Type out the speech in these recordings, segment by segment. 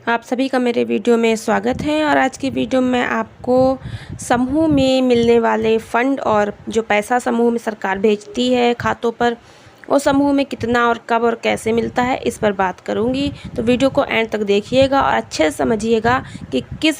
आप सभी का मेरे वीडियो में स्वागत है। और आज की वीडियो में आपको समूह में मिलने वाले फ़ंड और जो पैसा समूह में सरकार भेजती है खातों पर, वो समूह में कितना और कब और कैसे मिलता है, इस पर बात करूंगी। तो वीडियो को एंड तक देखिएगा और अच्छे से समझिएगा कि किस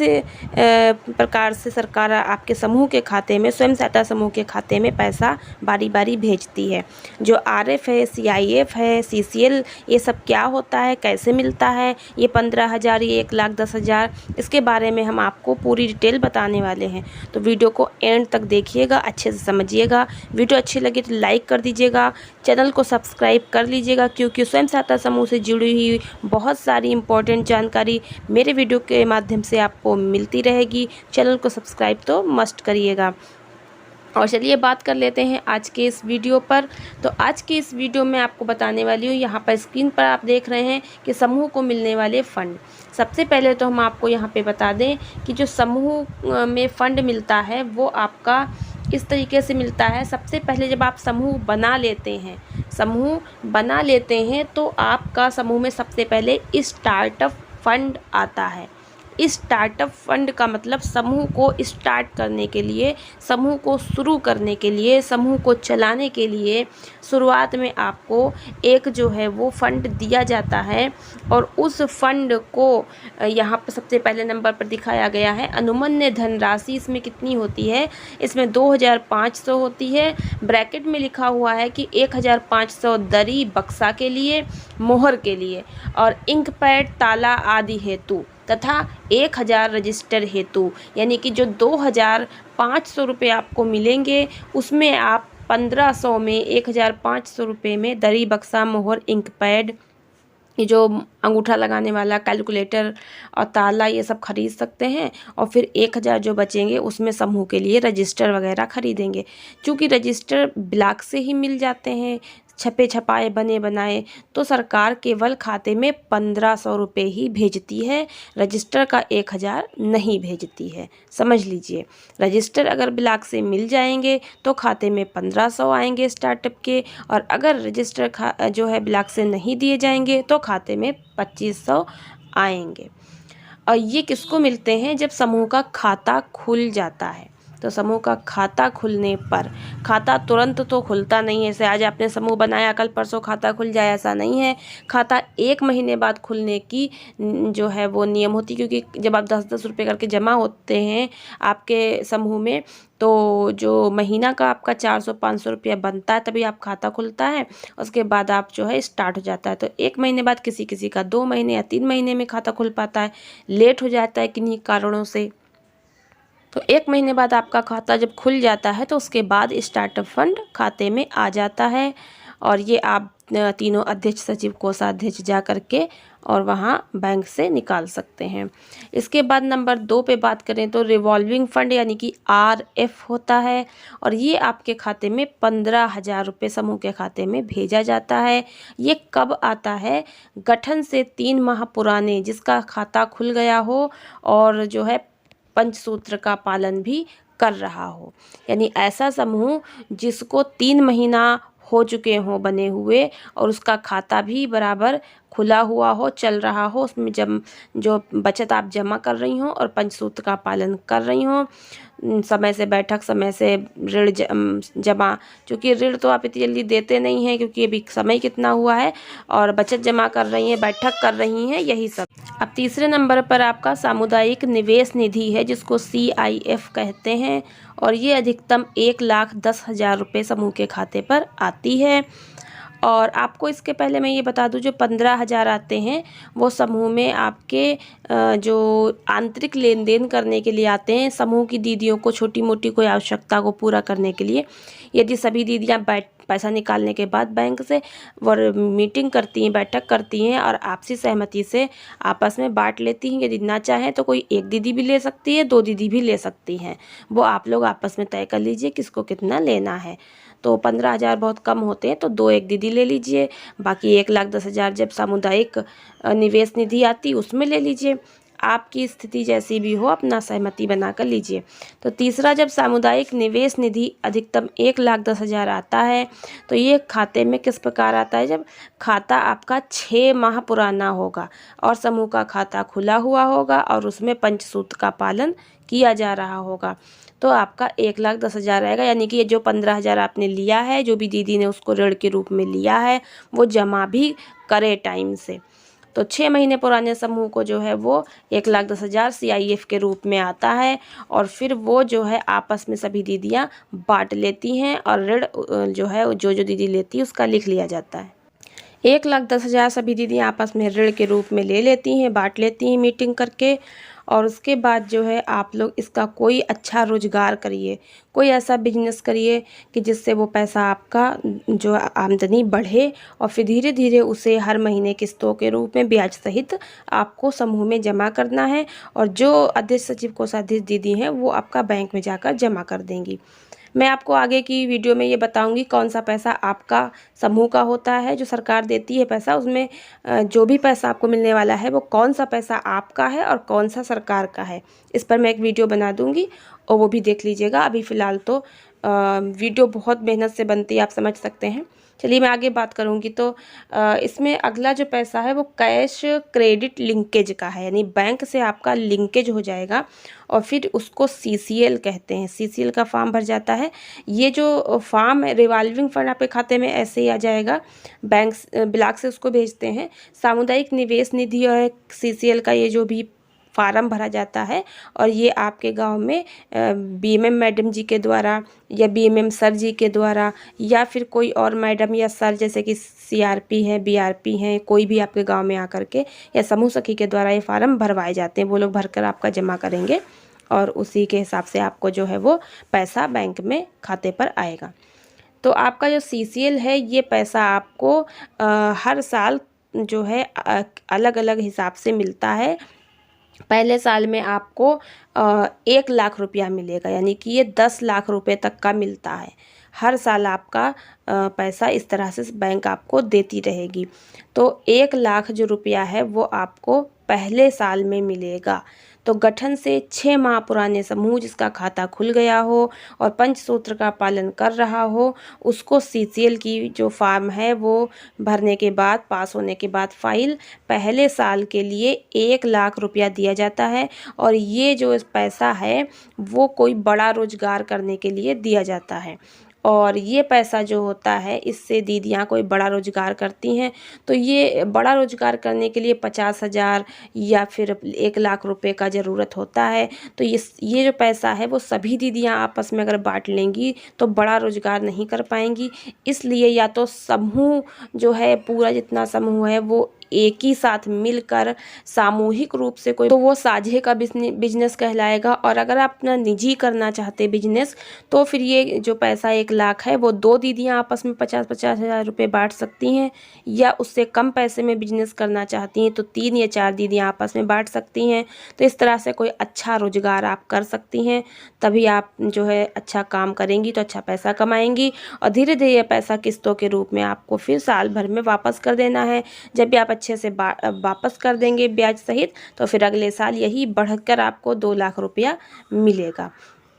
प्रकार से सरकार आपके समूह के खाते में, स्वयं सहायता समूह के खाते में पैसा बारी बारी भेजती है। जो आरएफ है, सीआईएफ है, सीसीएल, ये सब क्या होता है, कैसे मिलता है, ये 15,000, ये 1,10,000, इसके बारे में हम आपको पूरी डिटेल बताने वाले हैं। तो वीडियो को एंड तक देखिएगा, अच्छे से समझिएगा। वीडियो अच्छी लगी तो लाइक कर दीजिएगा, चैनल को सब्सक्राइब कर लीजिएगा, क्योंकि स्वयं सहायता समूह से जुड़ी हुई बहुत सारी इम्पोर्टेंट जानकारी मेरे वीडियो के माध्यम से आपको मिलती रहेगी। चैनल को सब्सक्राइब तो मस्ट करिएगा। और चलिए बात कर लेते हैं आज के इस वीडियो पर। तो आज की इस वीडियो में आपको बताने वाली हूँ, यहाँ पर स्क्रीन पर आप देख रहे हैं कि समूह को मिलने वाले फ़ंड। सबसे पहले तो हम आपको यहाँ पे बता दें कि जो समूह में फ़ंड मिलता है वो आपका इस तरीके से मिलता है। सबसे पहले जब आप समूह बना लेते हैं तो आपका समूह में सबसे पहले स्टार्टअप फ़ंड आता है। इस स्टार्टअप फंड का मतलब समूह को स्टार्ट करने के लिए, समूह को शुरू करने के लिए, समूह को चलाने के लिए शुरुआत में आपको एक जो है वो फंड दिया जाता है। और उस फंड को यहाँ पर सबसे पहले नंबर पर दिखाया गया है। अनुमन्य धनराशि इसमें कितनी होती है, इसमें 2,500 होती है। ब्रैकेट में लिखा हुआ है कि 1,500 दरी बक्सा के लिए, मोहर के लिए और इंक पैड, ताला आदि हेतु, तथा 1,000 रजिस्टर हेतु। यानी कि जो 2,500 रुपये आपको मिलेंगे उसमें आप 1,500 में, 1,500 रुपये में दरी बक्सा, मोहर, इंक पैड, ये जो अंगूठा लगाने वाला कैलकुलेटर और ताला, ये सब खरीद सकते हैं। और फिर 1,000 जो बचेंगे उसमें समूह के लिए रजिस्टर वगैरह खरीदेंगे। चूँकि रजिस्टर ब्लॉक से ही मिल जाते हैं, छपे छपाए बने बनाए, तो सरकार केवल खाते में 1,500 रुपये ही भेजती है, रजिस्टर का 1,000 नहीं भेजती है। समझ लीजिए, रजिस्टर अगर ब्लॉक से मिल जाएंगे तो खाते में 1,500 आएंगे स्टार्टअप के, और अगर रजिस्टर जो है ब्लॉक से नहीं दिए जाएंगे तो खाते में 2,500 आएंगे। और ये किसको मिलते हैं, जब समूह का खाता खुल जाता है। तो समूह का खाता खुलने पर, खाता तुरंत तो खुलता नहीं है, जैसे आज आपने समूह बनाया कल परसों खाता खुल जाए, ऐसा नहीं है। खाता 1 महीने बाद खुलने की जो है वो नियम होती है, क्योंकि जब आप 10-10 रुपये करके जमा होते हैं आपके समूह में, तो जो महीना का आपका 400-500 रुपया बनता है, तभी आप खाता खुलता है। उसके बाद आप जो है स्टार्ट हो जाता है। तो 1 महीने बाद, किसी किसी का 2 महीने या 3 महीने में खाता खुल पाता है, लेट हो जाता है किन्हीं कारणों से। तो 1 महीने बाद आपका खाता जब खुल जाता है तो उसके बाद स्टार्टअप फंड खाते में आ जाता है। और ये आप तीनों अध्यक्ष, सचिव, कोषाध्यक्ष जा करके और वहाँ बैंक से निकाल सकते हैं। इसके बाद नंबर 2 पे बात करें तो रिवॉल्विंग फंड यानी कि आरएफ होता है। और ये आपके खाते में 15,000 रुपये समूह के खाते में भेजा जाता है। ये कब आता है, गठन से 3 माह पुराने, जिसका खाता खुल गया हो और जो है पंचसूत्र का पालन भी कर रहा हो। यानी ऐसा समूह जिसको 3 महीना हो चुके हों बने हुए और उसका खाता भी बराबर खुला हुआ हो, चल रहा हो, उसमें जो बचत आप जमा कर रही हों और पंचसूत्र का पालन कर रही हों, समय से बैठक, समय से ऋण जमा, क्योंकि ऋण तो आप इतनी जल्दी देते नहीं हैं क्योंकि अभी समय कितना हुआ है, और बचत जमा कर रही हैं, बैठक कर रही हैं, यही सब। अब तीसरे नंबर पर आपका सामुदायिक निवेश निधि है, जिसको CIF कहते हैं। और ये अधिकतम 1,10,000 रुपये समूह के खाते पर आती है। और आपको इसके पहले मैं ये बता दूं, जो 15,000 आते हैं वो समूह में आपके जो आंतरिक लेन देन करने के लिए आते हैं, समूह की दीदियों को छोटी मोटी कोई आवश्यकता को पूरा करने के लिए। यदि सभी दीदियां पैसा निकालने के बाद बैंक से वो मीटिंग करती हैं, बैठक करती हैं और आपसी सहमति से आपस में बांट लेती हैं। यदि ना चाहें तो कोई 1 दीदी भी ले सकती है, 2 दीदी भी ले सकती हैं, वो आप लोग आपस में तय कर लीजिए किसको कितना लेना है। तो 15,000 बहुत कम होते हैं तो 2-1 दीदी ले लीजिए, बाकी 1,10,000 जब सामुदायिक निवेश निधि आती उसमें ले लीजिए। आपकी स्थिति जैसी भी हो अपना सहमति बनाकर लीजिए। तो तीसरा, जब सामुदायिक निवेश निधि अधिकतम 1,10,000 आता है तो ये खाते में किस प्रकार आता है, जब खाता आपका 6 माह पुराना होगा और समूह का खाता खुला हुआ होगा और उसमें पंचसूत्र का पालन किया जा रहा होगा, तो आपका 1,10,000 आएगा। यानी कि ये जो 15,000 आपने लिया है, जो भी दीदी ने उसको ऋण के रूप में लिया है, वो जमा भी करे टाइम से। तो 6 महीने पुराने समूह को जो है वो 1,10,000 CIF के रूप में आता है और फिर वो जो है आपस में सभी दीदियाँ बांट लेती हैं और ऋण जो है जो दीदी लेती है उसका लिख लिया जाता है। 1,10,000 सभी दीदियाँ आपस में ऋण के रूप में ले लेती हैं, बांट लेती हैं मीटिंग करके। और उसके बाद जो है आप लोग इसका कोई अच्छा रोजगार करिए, कोई ऐसा बिजनेस करिए कि जिससे वो पैसा आपका जो आमदनी बढ़े और फिर धीरे धीरे उसे हर महीने किस्तों के रूप में ब्याज सहित आपको समूह में जमा करना है। और जो अध्यक्ष सचिव कोषाध्यक्ष दीदी हैं वो आपका बैंक में जाकर जमा कर देंगी। मैं आपको आगे की वीडियो में ये बताऊंगी कौन सा पैसा आपका समूह का होता है, जो सरकार देती है पैसा, उसमें जो भी पैसा आपको मिलने वाला है वो कौन सा पैसा आपका है और कौन सा सरकार का है। इस पर मैं एक वीडियो बना दूंगी और वो भी देख लीजिएगा। अभी फ़िलहाल तो वीडियो बहुत मेहनत से बनती है, आप समझ सकते हैं। चलिए मैं आगे बात करूंगी। तो इसमें अगला जो पैसा है वो कैश क्रेडिट लिंकेज का है, यानी बैंक से आपका लिंकेज हो जाएगा और फिर उसको CCL कहते हैं। CCL का फॉर्म भर जाता है। ये जो फॉर्म है रिवॉल्विंग फंड आपके खाते में ऐसे ही आ जाएगा, बैंक ब्लॉक से उसको भेजते हैं। सामुदायिक निवेश निधि और CCL का ये जो भी फार्म भरा जाता है और ये आपके गांव में BMM मैडम जी के द्वारा या BMM सर जी के द्वारा या फिर कोई और मैडम या सर जैसे कि CRP है, BRP हैं, कोई भी आपके गांव में आकर के या समूह सखी के द्वारा ये फार्म भरवाए जाते हैं। वो लोग भरकर आपका जमा करेंगे और उसी के हिसाब से आपको जो है वो पैसा बैंक में खाते पर आएगा। तो आपका जो CCL है ये पैसा आपको हर साल जो है अलग अलग हिसाब से मिलता है। पहले साल में आपको 1,00,000 रुपया मिलेगा, यानी कि ये 10 लाख रुपए तक का मिलता है। हर साल आपका पैसा इस तरह से बैंक आपको देती रहेगी। तो 1,00,000 जो रुपया है वो आपको पहले साल में मिलेगा। तो गठन से 6 माह पुराने समूह जिसका खाता खुल गया हो और पंचसूत्र का पालन कर रहा हो, उसको CCL की जो फॉर्म है वो भरने के बाद, पास होने के बाद फाइल, पहले साल के लिए 1,00,000 रुपया दिया जाता है। और ये जो पैसा है वो कोई बड़ा रोजगार करने के लिए दिया जाता है। और ये पैसा जो होता है इससे दीदियाँ कोई बड़ा रोजगार करती हैं। तो ये बड़ा रोजगार करने के लिए 50,000 या फिर 1,00,000 रुपए का ज़रूरत होता है। तो ये जो पैसा है वो सभी दीदियाँ आपस में अगर बांट लेंगी तो बड़ा रोजगार नहीं कर पाएंगी। इसलिए या तो समूह जो है पूरा जितना समूह है वो एक ही साथ मिलकर सामूहिक रूप से कोई, तो वो साझे का बिजनेस कहलाएगा। और अगर आप अपना निजी करना चाहते बिजनेस तो फिर ये जो पैसा 1,00,000 है वो 2 दीदियाँ आपस में 50-50 हज़ार रुपये बांट सकती हैं, या उससे कम पैसे में बिजनेस करना चाहती हैं तो 3 या 4 दीदियाँ आपस में बांट सकती हैं। तो इस तरह से कोई अच्छा रोजगार आप कर सकती हैं, तभी आप जो है अच्छा काम करेंगी तो अच्छा पैसा कमाएंगी। और धीरे धीरे ये पैसा किस्तों के रूप में आपको फिर साल भर में वापस कर देना है। जब भी आप अच्छे से वापस कर देंगे ब्याज सहित तो फिर अगले साल यही बढ़कर आपको 2,00,000 रुपया मिलेगा।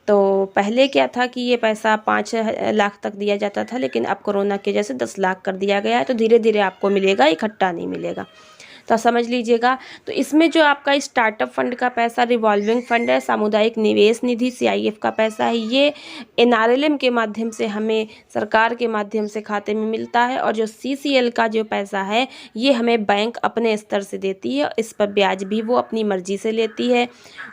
तो पहले क्या था कि ये पैसा 5 लाख तक दिया जाता था, लेकिन अब कोरोना की वजह से 10 लाख कर दिया गया है। तो धीरे धीरे आपको मिलेगा, इकट्ठा नहीं मिलेगा। तो समझ लीजिएगा। तो इसमें जो आपका स्टार्टअप फंड का पैसा रिवॉल्विंग फंड है, सामुदायिक निवेश निधि CIF का पैसा है, ये NRLM के माध्यम से हमें सरकार के माध्यम से खाते में मिलता है। और जो CCL का जो पैसा है ये हमें बैंक अपने स्तर से देती है, इस पर ब्याज भी वो अपनी मर्जी से लेती है।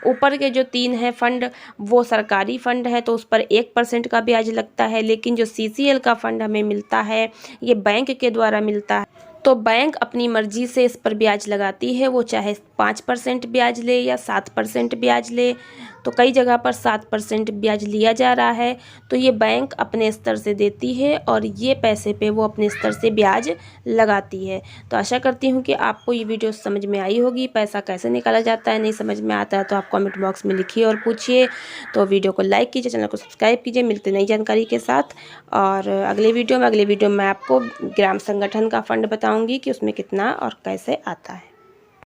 ऊपर के जो 3 हैं फंड वो सरकारी फंड है तो उस पर 1% का ब्याज लगता है, लेकिन जो CCL का फंड हमें मिलता है ये बैंक के द्वारा मिलता है। तो बैंक अपनी मर्जी से इस पर ब्याज लगाती है, वो चाहे 5% ब्याज ले या 7% ब्याज ले। तो कई जगह पर 7% ब्याज लिया जा रहा है। तो ये बैंक अपने स्तर से देती है और ये पैसे पे वो अपने स्तर से ब्याज लगाती है। तो आशा करती हूँ कि आपको ये वीडियो समझ में आई होगी। पैसा कैसे निकाला जाता है नहीं समझ में आता है तो आप कमेंट बॉक्स में लिखिए और पूछिए। तो वीडियो को लाइक कीजिए, चैनल को सब्सक्राइब कीजिए। मिलते नई जानकारी के साथ और अगले वीडियो में मैं आपको ग्राम संगठन का फंड बताऊँगी कि उसमें कितना और कैसे आता है।